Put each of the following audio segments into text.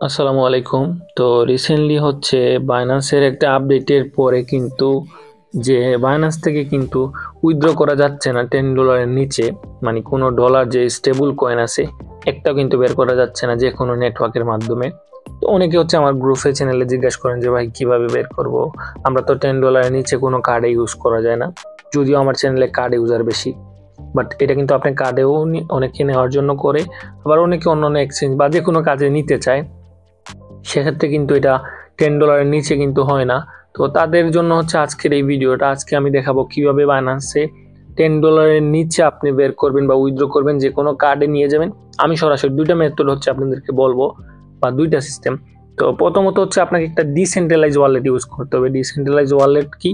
আসসালামু আলাইকুম। তো রিসেন্টলি হচ্ছে বাইন্যান্সের একটা আপডেটের পরে কিন্তু যে বাইন্যান্স থেকে কিন্তু উইথড্র করা যাচ্ছে না $10 নিচে, মানে কোনো ডলার যে স্টেবল কয়েন আছে একটাও কিন্তু বের করা যাচ্ছে না যে কোনো নেটওয়ার্কের মাধ্যমে। তো অনেকে হচ্ছে আমার গ্রুপে চ্যানেলে জিজ্ঞাসা করেন যে ভাই কিভাবে বের করব, আমরা তো $10 নিচে কোনো কার্ডে ইউজ করা যায় না, যদিও আমার চ্যানেলে কার্ড ইউজার বেশি। বাট এটা কিন্তু আপনি কার্ডেও অনেকে নেওয়ার জন্য করে, আবার অনেকে অন্য অন্য এক্সচেঞ্জ বা যে কোনো কাজে নিতে চায়, সেক্ষেত্রে কিন্তু এটা $10 নিচে কিন্তু হয় না। তো তাদের জন্য হচ্ছে আজকের এই ভিডিওটা। আজকে আমি দেখাবো কিভাবে বাইন্যান্সে $10 নিচে আপনি বের করবেন বা উইথড্র করবেন, যে কোনো কার্ডে নিয়ে যাবেন। আমি সরাসরি দুইটা মেথড হচ্ছে আপনাদেরকে বলবো, বা দুইটা সিস্টেম। তো প্রথমত হচ্ছে আপনাকে একটা ডিসেন্ট্রালাইজ ওয়ালেট ইউজ করতে হবে। ডিসেন্ট্রালাইজ ওয়ালেট কি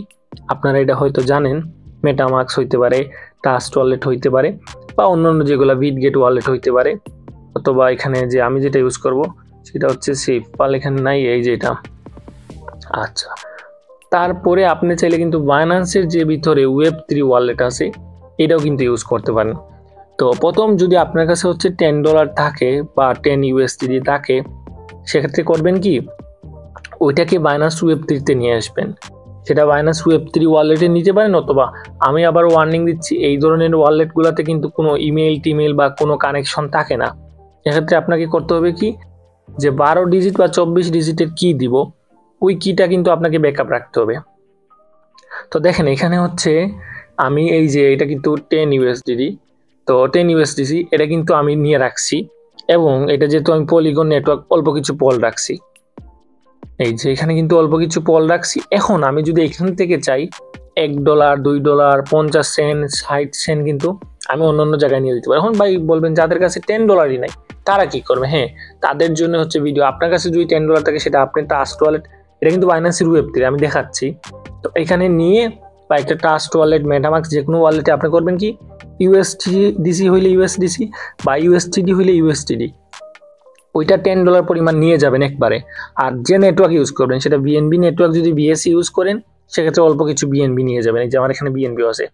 আপনারা এটা হয়তো জানেন, মেটামাক্স হইতে পারে, ট্রাস্ট ওয়ালেট হইতে পারে, বা অন্যান্য যেগুলো বিটগেট ওয়ালেট হইতে পারে, অথবা এখানে যে আমি যেটা ইউজ করব সেটা হচ্ছে সিপাল, এখানে নাই, এই যে এটা। আচ্ছা, তারপরে আপনি চাইলে কিন্তু বাইন্যান্সের যে ভিতরে ওয়েব3 ওয়ালেট আছে এটাও কিন্তু ইউজ করতে পারেন। তো প্রথম যদি আপনার কাছে হচ্ছে $10 থাকে বা 10 USD থাকে, সেক্ষেত্রে করবেন কি, ওইটাকে বাইন্যান্স ওয়েব3-তে নিয়ে আসবেন। সেটা বাইন্যান্স ওয়েব3 ওয়ালেটে নিতে পারেন, অথবা আমি আবার ওয়ার্নিং দিচ্ছি, এই ধরনের ওয়ালেটগুলোতে কিন্তু কোনো ইমেল টিমেল বা কোনো কানেকশন থাকে না। এক্ষেত্রে আপনাকে করতে হবে কি, যে 12 ডিজিট বা 24 ডিজিটের কি দিব, ওই কিটা কিন্তু আপনাকে ব্যাকআপ রাখতে হবে। তো দেখেন এখানে হচ্ছে আমি এই যে এটা কিন্তু 10 USDD, তো 10 USDC এটা কিন্তু আমি নিয়ে রাখছি, এবং এটা যেহেতু আমি পলিগন নেটওয়ার্ক অল্প কিছু পল রাখছি, এই যে এখানে কিন্তু অল্প কিছু পল রাখছি। এখন আমি যদি এখান থেকে চাই $1, $2, 50 সেন্ট, 60 সেন্ট, কিন্তু আমি অন্য জায়গায় নিয়ে যেতে পারি। এখন ভাই বলবেন যাদের কাছে $10 নাই তারা কি করবে? হ্যাঁ, তাদের জন্য হচ্ছে ভিডিও। আপনার কাছে যদি $10 থাকে, সেটা আপনি ট্রাস্ট ওয়ালেট, এটা কিন্তু বাইন্যান্সের ওয়েব3 আমি দেখাচ্ছি, তো এখানে নিয়ে, বা একটা ট্রাস্ট ওয়ালেট, মেটামাক্স, যে কোনো ওয়ালেটে আপনি করবেন কি, ইউএসডিসি হইলে ইউএসডিসি বা ইউএসটিডি হইলে ইউএসটিডি, ওইটা $10 পরিমাণ নিয়ে যাবেন একবারে। আর যে নেটওয়ার্ক ইউজ করবেন, সেটা বিএনবি নেটওয়ার্ক, যদি বিএসসি ইউজ করেন সেক্ষেত্রে অল্প কিছু বিএনবি নিয়ে যাবেন, এই যে আমার এখানে বিএনবি আছে।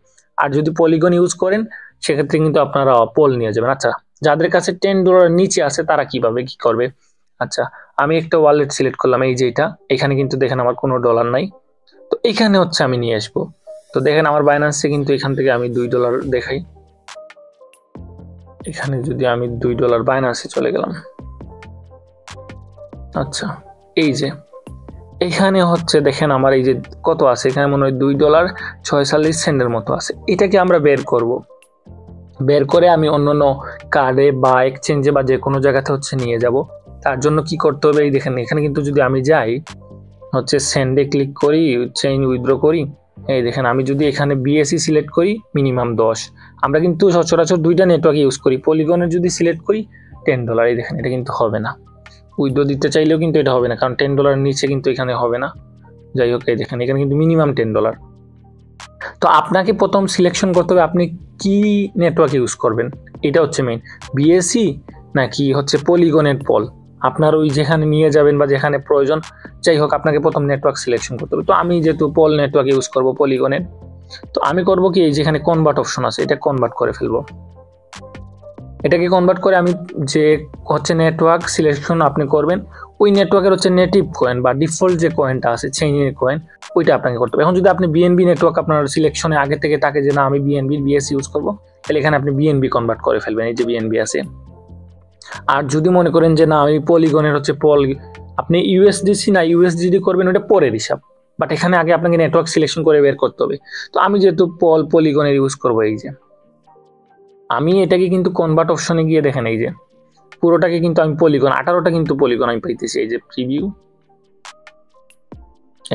আর যদি পলিগন ইউজ করেন সেক্ষেত্রে কিন্তু আপনারা পল নিয়ে যাবেন। আচ্ছা, যাদের কাছে $10 নিচে আছে তারা কিভাবে কি করবে? আচ্ছা, আমি একটা ওয়ালেট সিলেক্ট করলাম, এই যে এটা। এখানে কিন্তু দেখেন আমার কোনো ডলার নাই, তো এখানে হচ্ছে আমি নিয়ে আসবো। তো দেখেন আমার বাইন্যান্সে কিন্তু এখান থেকে আমি $2 দেখাই, এখানে যদি আমি $2 বাইন্যান্সে চলে গেলাম। আচ্ছা, এই যে এখানে হচ্ছে দেখেন আমার এই যে কত আছে, এখানে মনে হয় $2.46 মতো আছে। এটাকে আমরা বের করব, বের করে আমি অন্যান্য কার্ডে বা এক্সচেঞ্জে বা যে কোনো জায়গাতে হচ্ছে নিয়ে যাব। তার জন্য কি করতে হবে, এই দেখেন এখানে কিন্তু যদি আমি যাই হচ্ছে সেন্ডে ক্লিক করি, চেইন উইথড্র করি, এই দেখেন আমি যদি এখানে বিএসসি সিলেক্ট করি মিনিমাম 10, আমরা কিন্তু সচরাচর দুইটা নেটওয়ার্ক ইউজ করি, পলিগনের যদি সিলেক্ট করি $10, এই দেখেন এটা কিন্তু হবে না। উইথড্র দিতে চাইলেও কিন্তু এটা হবে না, কারণ $10 নিচে কিন্তু এখানে হবে না। যাই হোক, এই দেখেন এখানে কিন্তু মিনিমাম $10। তো আপনাকে প্রথম সিলেকশন করতে হবে আপনি কি নেটওয়ার্ক ইউজ করবেন, এটা হচ্ছে মেইন। বিএসসি নাকি হচ্ছে পলিগনের পল, আপনার ওই যেখানে নিয়ে যাবেন বা যেখানে প্রয়োজন, যাই হোক আপনাকে প্রথম নেটওয়ার্ক সিলেকশন করতে হবে। তো আমি যেহেতু পল নেটওয়ার্ক ইউজ করব পলিগনের, তো আমি করব কি, এই যেখানে কনভার্ট অপশন আছে এটা কনভার্ট করে ফেলবো। এটাকে কনভার্ট করে আমি যে হচ্ছে নেটওয়ার্ক সিলেকশন আপনি করবেন, ওই নেটওয়ার্কের হচ্ছে নেটিভ কয়েন বা ডিফল্ট যে কয়েনটা আছে চেইনের কয়েন, ওইটা আপনাকে করতে হবে। এখন যদি আপনি বিএনবি নেটওয়ার্ক আপনার সিলেকশনে আগে থেকে থাকে যে না আমি বিএনবি বিএসসি ইউজ করবো, তাহলে এখানে আপনি বিএনবি কনভার্ট করে ফেলবেন, এই যে বিএনবি আছে। আর যদি মনে করেন যে না আমি পলিগনের হচ্ছে পল, আপনি ইউএসডিসি না ইউএসডিডি করবেন, ওটা পরের হিসাব, বাট এখানে আগে আপনাকে নেটওয়ার্ক সিলেকশন করে বের করতে হবে। তো আমি যেহেতু পলিগনের ইউজ করবো, এই যে আমি এটাকে কিন্তু কনভার্ট অপশনে গিয়ে দেখেন, এই যে পুরোটাকে কিন্তু আমি পলিগন, 18টা কিন্তু পলিগন আমি পাইতেছি, এই যে প্রিভিউ,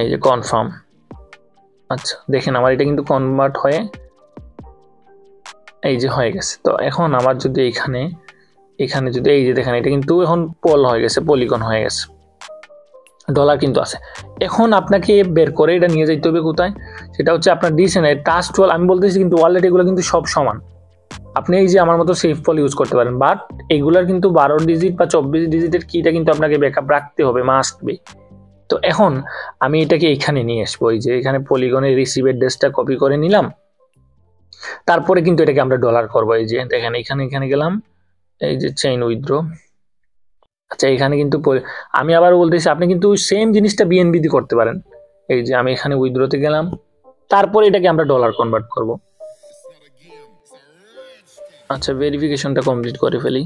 এই যে কনফার্ম। আচ্ছা দেখেন আমার এটা কিন্তু কনভার্ট হয়ে এই যে হয়ে গেছে। তো এখন আমার যদি এখানে যদি এই যে দেখেন এটা কিন্তু এখন পল হয়ে গেছে, পলিগন হয়ে গেছে, ডলার কিন্তু আছে। এখন আপনাকে বের করে এটা নিয়ে যাইতে হবে কোথায়, সেটা হচ্ছে আপনার ডিসেন্ট ট্রাস্ট ওয়াল, আমি বলতেছি কিন্তু ওয়ালেট এগুলো কিন্তু সব সমান। আপনি এই যে আমার মতো সেফ পল ইউজ করতে পারেন, বাট এগুলার কিন্তু 12 ডিজিট বা 24 ডিজিটের কিটা কিন্তু আপনাকে ব্যাকআপ রাখতে হবে, মাস্ট বি। তো এখন আমি এটাকে এখানে নিয়ে আসবো, এই যে এখানে পলিগনের রিসিভ অ্যাড্রেসটা কপি করে নিলাম, তারপরে কিন্তু এটাকে আমরা ডলার করবো। এই যে দেখেন এখানে গেলাম, এই যে চেইন উইথড্র, আচ্ছা এখানে কিন্তু আমি আবার বলতেছি আপনি কিন্তু সেম জিনিসটা বিএনবি দিয়ে করতে পারেন। এই যে আমি এখানে উইথড্রতে গেলাম, তারপরে এটাকে আমরা ডলার কনভার্ট করব। আচ্ছা ভেরিফিকেশনটা কমপ্লিট করে ফেলি।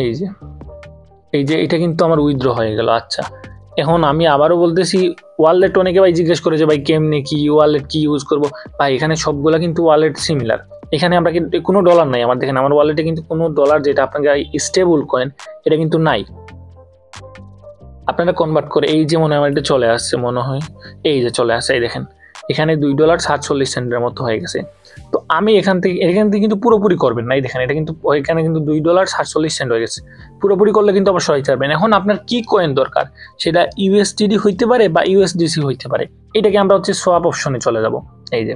এই যে এটা কিন্তু আমার উইথড্র হয়ে গেল। আচ্ছা এখন আমি আবারও বলতেছি ওয়ালেট, অনেকে ভাই জিজ্ঞেস করে যে ভাই কেমনে কি ওয়ালেট কি ইউজ করব। ভাই এখানে সবগুলা কিন্তু ওয়ালেট সিমিলার। এখানে আমরা কিন্তু কোনো ডলার নাই, আমার দেখেন আমার ওয়ালেটে কিন্তু কোনো ডলার যেটা আপনাকে স্টেবল কয়েন এটা কিন্তু নাই। আপনারা কনভার্ট করে এই যে মনে হয় আমার এটা চলে আসছে, মনে হয় এই যে চলে আসছে, এই দেখেন এখানে $2.47 মতো হয়ে গেছে। তো আমি এখান থেকে কিন্তু পুরোপুরি করবেন না, এই দেখেন এটা কিন্তু এখানে কিন্তু $2.47 হয়ে গেছে। পুরোপুরি করলে কিন্তু আবার সরাই ছাড়বেন। এখন আপনার কি কয়েন দরকার, সেটা ইউএসডিডি হইতে পারে বা ইউএসডিসি হইতে পারে। এটাকে আমরা হচ্ছে সোয়াপ অপশনে চলে যাব। এই যে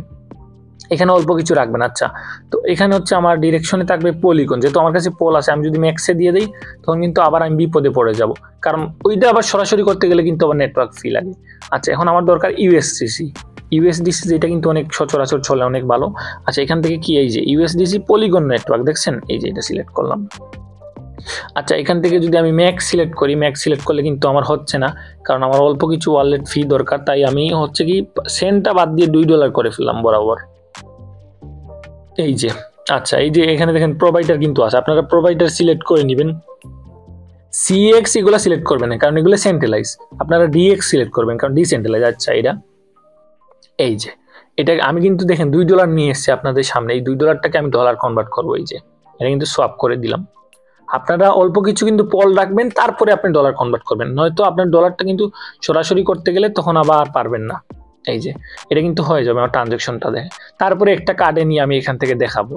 এখানে অল্প কিছু রাখবেন। আচ্ছা তো এখানে হচ্ছে আমার ডিরেকশনে থাকবে পলিগন, যেহেতু আমার কাছে পোল আছে, আমি যদি ম্যাক্সে দিয়ে দিই তখন কিন্তু আবার আমি বিপদে পড়ে যাব, কারণ ওইটা আবার সরাসরি করতে গেলে কিন্তু আবার নেটওয়ার্ক ফি লাগে। আচ্ছা এখন আমার দরকার ইউএসডিসি যেটা কিন্তু অনেক সচরাচর চলে, অনেক ভালো। আচ্ছা এখান থেকে কি এই যে ইউএসডিসি পলিগন নেটওয়ার্ক দেখছেন, এই যে এটা সিলেক্ট করলাম। আচ্ছা এখান থেকে যদি আমি ম্যাক্স সিলেক্ট করি, ম্যাক্স সিলেক্ট করলে কিন্তু আমার হচ্ছে না, কারণ আমার অল্প কিছু ওয়ালেট ফি দরকার, তাই আমি হচ্ছে কি সেন্টটা বাদ দিয়ে $2 করে ফেললাম বরাবর। এই যে আচ্ছা এই যে এখানে দেখেন প্রোভাইডার কিন্তু আছে, আপনারা প্রোভাইডার সিলেক্ট করে নেবেন। সিএক্স এগুলো সিলেক্ট করবেন না, কারণ এগুলো সেন্ট্রালাইজ। আপনারা ডিএক্স সিলেক্ট করবেন, কারণ ডিসেন্ট্রালাইজ। আচ্ছা এই যে এটা আমি কিন্তু দেখেন $2 নিয়ে এসেছি আপনাদের সামনে। এই $2টাকে আমি ডলার কনভার্ট করবো। এই যে এটা কিন্তু সোয়াপ করে দিলাম। আপনারা অল্প কিছু কিন্তু পল রাখবেন, তারপরে আপনি ডলার কনভার্ট করবেন, নয়তো আপনার ডলারটা কিন্তু সরাসরি করতে গেলে তখন আবার পারবেন না। এই যে এটা কিন্তু হয়ে যাবে আমার ট্রানজাকশনটা দেখে। তারপরে একটা কার্ডে নিয়ে আমি এখান থেকে দেখাবো।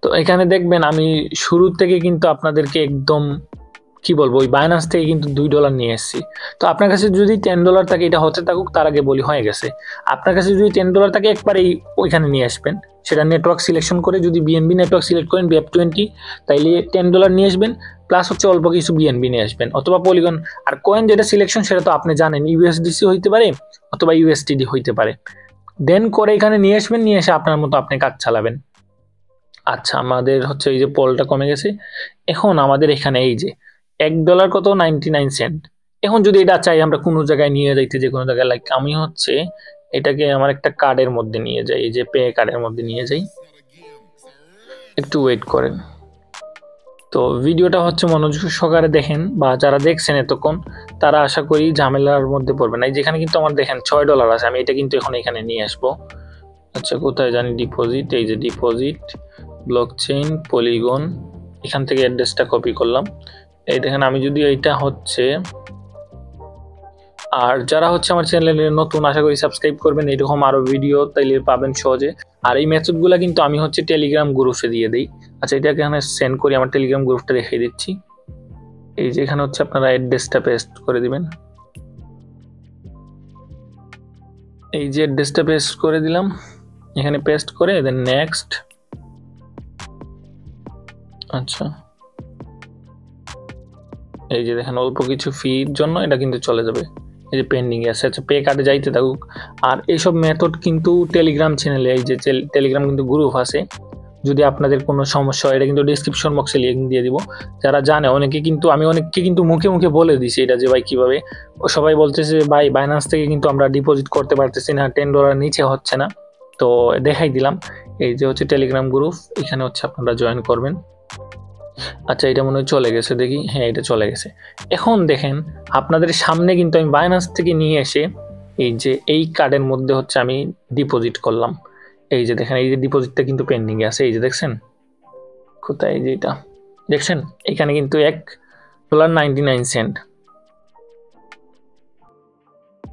তো এখানে দেখবেন আমি শুরু থেকে কিন্তু আপনাদেরকে একদম কি বলবো ওই বাইনান্স থেকে কিন্তু $2 নিয়ে এসেছি। তো আপনার কাছে যদি $10 থাকে, এটা হতে থাকুক, তার আগে বলি হয়ে গেছে। আপনার কাছে যদি $10 থাকে একবারেই ওইখানে নিয়ে আসবেন, সেটা নেটওয়ার্ক সিলেকশন করে যদি বিএনবি নেটওয়ার্ক সিলেক্ট করেন BF20, তাইলে $10 নিয়ে আসবেন, প্লাস হচ্ছে অল্প কিছু বিএনবি নিয়ে আসবেন অথবা পলিগন। আর কয়েন যেটা সিলেকশন সেটা তো আপনি জানেন, ইউএসডিসি হইতে পারে অথবা ইউএসটিডি হইতে পারে। দেন করে এখানে নিয়ে আসবেন, নিয়ে এসে আপনার মতো আপনি কাজ চালাবেন। আচ্ছা আমাদের হচ্ছে এই যে পলটা কমে গেছে। এখন আমাদের এখানে এই যে $1 কত 99 সেন্ট। এখন যদি এটা চাই আমরা কোনো জায়গায় নিয়ে যাইতে, যে কোনো জায়গায়, লাইক আমি হচ্ছে এটাকে আমার একটা কার্ডের মধ্যে নিয়ে যাই, এই যে পে কার্ডের মধ্যে নিয়ে যাই। একটু ওয়েট করেন। তো ভিডিওটা হচ্ছে মনোযোগ সহকারে দেখেন, বা যারা দেখছেন এতক্ষণ তারা আশা করি ঝামেলার মধ্যে পড়বে না। এই যেখানে কিন্তু আমার দেখেন $6 আছে, আমি এটা কিন্তু এখন এখানে নিয়ে আসবো। আচ্ছা কোথায় জানি ডিপোজিট, এই যে ডিপোজিট, ব্লকচেইন, পলিগন, এখান থেকে অ্যাড্রেসটা কপি করলাম। এই দেখেন আমি যদি এইটা হচ্ছে, আর যারা হচ্ছে আমার চ্যানেলে নতুন আশা করি সাবস্ক্রাইব করবেন, এরকম আরো ভিডিও তাইলে পাবেন সহজে। আর এই মেথডগুলো কিন্তু আমি হচ্ছে টেলিগ্রাম গ্রুপে দিয়ে দিই। আচ্ছা এটাকে এখানে সেন্ড করি, আমার টেলিগ্রাম গ্রুপটা দেখিয়ে দিচ্ছি। এই যে এখানে হচ্ছে আপনারা অ্যাড্রেসটা পেস্ট করে দিবেন। এই যে অ্যাড্রেসটা পেস্ট করে দিলাম, এখানে পেস্ট করে দেন নেক্সট। আচ্ছা এই যে দেখেন অল্প কিছু ফির জন্য এটা কিন্তু চলে যাবে, এই যে পেন্ডিং আছে। আচ্ছা পে কার্ডে যাইতে থাকুক। আর এইসব মেথড কিন্তু টেলিগ্রাম চ্যানেলে, এই যে টেলিগ্রাম কিন্তু গ্রুপ আছে, যদি আপনাদের কোনো সমস্যা হয় এটা কিন্তু ডিসক্রিপশন বক্সে লিঙ্ক দিয়ে দিব। যারা জানে অনেকে কিন্তু, আমি অনেককে কিন্তু মুখে মুখে বলে দিছি এটা যে ভাই কীভাবে, ও সবাই বলতেছে ভাই বাইনান্স থেকে কিন্তু আমরা ডিপোজিট করতে পারতেছি না, $10 নিচে হচ্ছে না। তো দেখাই দিলাম, এই যে হচ্ছে টেলিগ্রাম গ্রুপ, এখানে হচ্ছে আপনারা জয়েন করবেন। আচ্ছা এটা মনে হয় চলে গেছে, দেখি, হ্যাঁ এটা চলে গেছে। এখন দেখেন আপনাদের সামনে কিন্তু আমি বাইনান্স থেকে নিয়ে এসে এই যে এই কার্ডের মধ্যে হচ্ছে আমি ডিপোজিট করলাম। এই যে দেখেন এই যে ডিপোজিটটা কিন্তু পেন্ডিং আছে, এই যে দেখছেন কোথায়, এই যে এটা দেখছেন এখানে কিন্তু $1.99,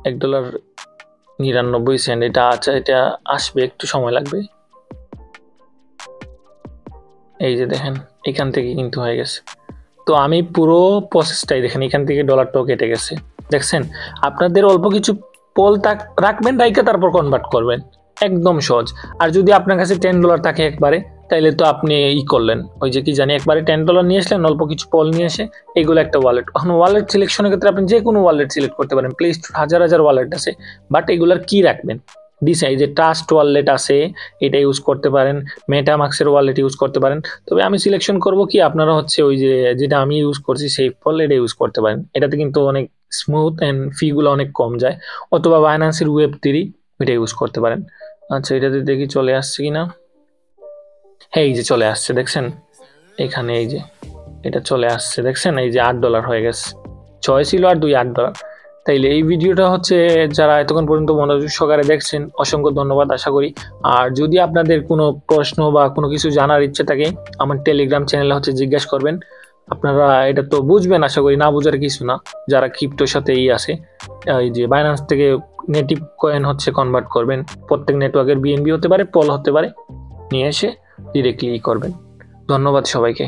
$1.99 এটা। আচ্ছা এটা আসবে, একটু সময় লাগবে। এই যে দেখেন এখান থেকে কিন্তু হয়ে গেছে। তো আমি পুরো প্রসেসটাই দেখেন, এখান থেকে $টাও কেটে গেছে, দেখছেন। আপনাদের অল্প কিছু পোল রাখবেন, রাইখে তারপর কনভার্ট করবেন, একদম সহজ। আর যদি আপনার কাছে $10 থাকে একবারে, তাইলে তো আপনি করলেন ওই যে কি জানি একবারে $10 নিয়ে আসলেন, অল্প কিছু পোল নিয়ে এসে এগুলো একটা ওয়ালেট। এখন ওয়ালেট সিলেকশনের ক্ষেত্রে আপনি যে কোনো ওয়ালেট সিলেক্ট করতে পারেন, প্লে স্টোর হাজার হাজার ওয়ালেট আছে, বাট এগুলার কি রাখবেন, এই যে ট্রাস্ট ওয়ালেট আছে, এটা ইউজ করতে পারেন, মেটামাক্সের ওয়ালেট ইউজ করতে পারেন। তবে আমি সিলেকশন করব কি, আপনারা হচ্ছে ওই যে যেটা আমি ইউজ করছি সেফল, এটা ইউজ করতে পারেন। এটাতে কিন্তু অনেক স্মুথ অ্যান্ড ফিগুলো অনেক কম যায়। অথবা বাইন্যান্সের ওয়েব3 এটা ইউজ করতে পারেন। আচ্ছা, এটাতে দেখি চলে আসছে কিনা। হ্যাঁ, এই যে চলে আসছে, দেখছেন এখানে, এই যে এটা চলে আসছে, দেখছেন এই যে $8 হয়ে গেছে। 6 ছিল আর 2 $8। তাইলে এই ভিডিওটা হচ্ছে যারা এতক্ষণ পর্যন্ত মনোযোগ সহকারে দেখছেন, অসংখ্য ধন্যবাদ আশা করি। আর যদি আপনাদের কোনো প্রশ্ন বা কোনো কিছু জানার ইচ্ছে থাকে, আমার টেলিগ্রাম চ্যানেলে হচ্ছে জিজ্ঞাসা করবেন। আপনারা এটা তো বুঝবেন আশা করি, না বুঝার কিছু না। যারা ক্রিপ্টোর সাথে আছে, এই যে বাইন্যান্স থেকে নেটিভ কয়েন হচ্ছে কনভার্ট করবেন, প্রত্যেক নেটওয়ার্কের বিএনবি হতে পারে, পল হতে পারে, নিয়ে এসে ডিরেক্টলি করবেন। ধন্যবাদ সবাইকে।